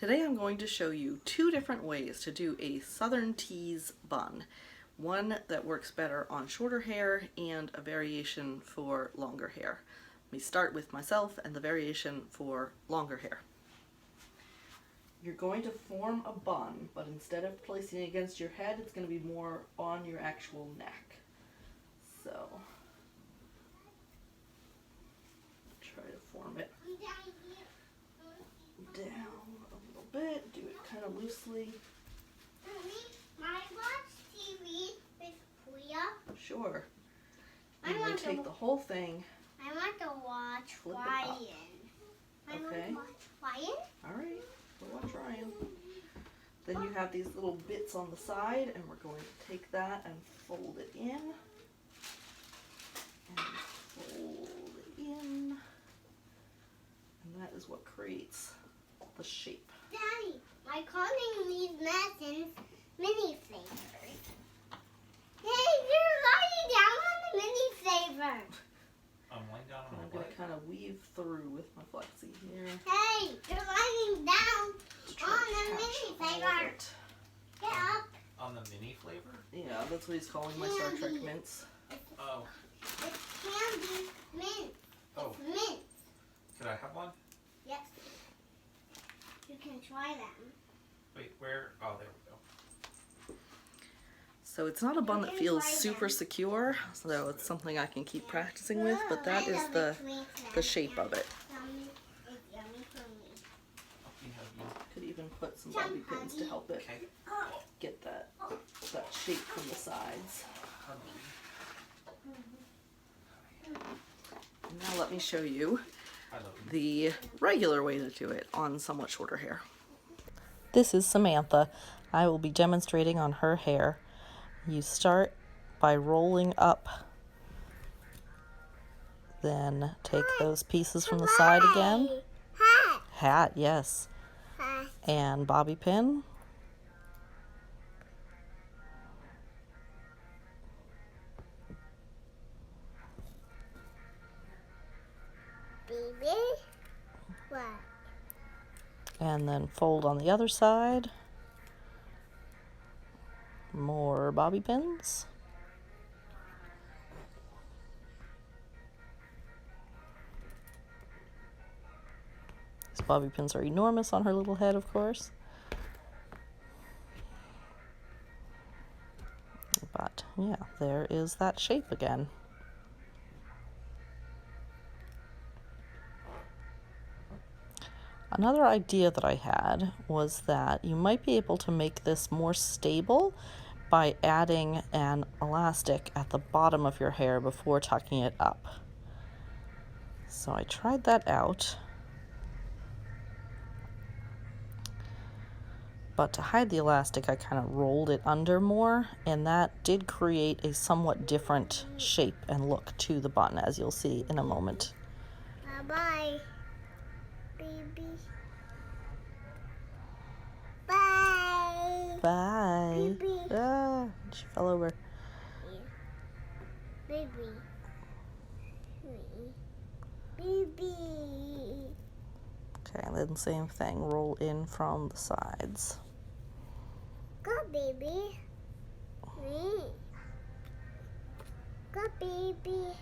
Today I'm going to show you two different ways to do a southern tease bun. One that works better on shorter hair and a variation for longer hair. Let me start with myself and the variation for longer hair. You're going to form a bun, but instead of placing it against your head, it's going to be more on your actual neck. So, try to form it down a little bit, do it kind of loosely. Mommy, might I watch TV with Kuya? Sure. And you take the whole thing. I want to watch Ryan. Okay. All right, we'll watch Ryan. Then you have these little bits on the side, and we're going to take that and fold it in. And fold it in. And that is what creates the shape. Daddy, I'm calling these medicines mini flavors. Hey, you're lying down on the mini flavor. I'm laying down on I'm going to kind of weave through with my flexi here. Hey, you're lying down on the mini flavor. Get up. On the mini flavor? Yeah, that's what he's calling my Star Trek mints. Oh. It's candy mint. Oh. It's mint. Could I have one? Yes. You can try them. Wait, where? Oh, there we go. So it's not a bun that feels super secure, so it's something I can keep practicing with, but that is the shape of it. It's yummy for me. Could even put some bobby pins to help it Okay. get that shape from the sides. Now let me show you the regular way to do it on somewhat shorter hair. This is Samantha. I will be demonstrating on her hair. You start by rolling up, then take those pieces from the side again. Hat, yes. And bobby pin. Baby, what? And then fold on the other side. More bobby pins. These bobby pins are enormous on her little head, of course. But yeah, there is that shape again. Another idea that I had was that you might be able to make this more stable by adding an elastic at the bottom of your hair before tucking it up. So I tried that out. But to hide the elastic, I kind of rolled it under more, and that did create a somewhat different shape and look to the bun, as you'll see in a moment. Bye-bye, baby. Bye. Bye. Baby. Ah, she fell over. Baby. Baby. Okay, then same thing, roll in from the sides. Go, baby. Me. Go, baby.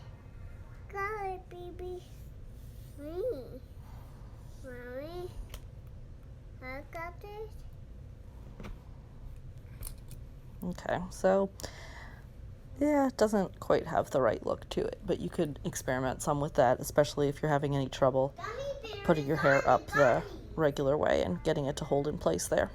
Go, baby. Me. Mommy. I got this. Okay, so yeah, it doesn't quite have the right look to it, but you could experiment some with that, especially if you're having any trouble putting your hair up the regular way and getting it to hold in place there.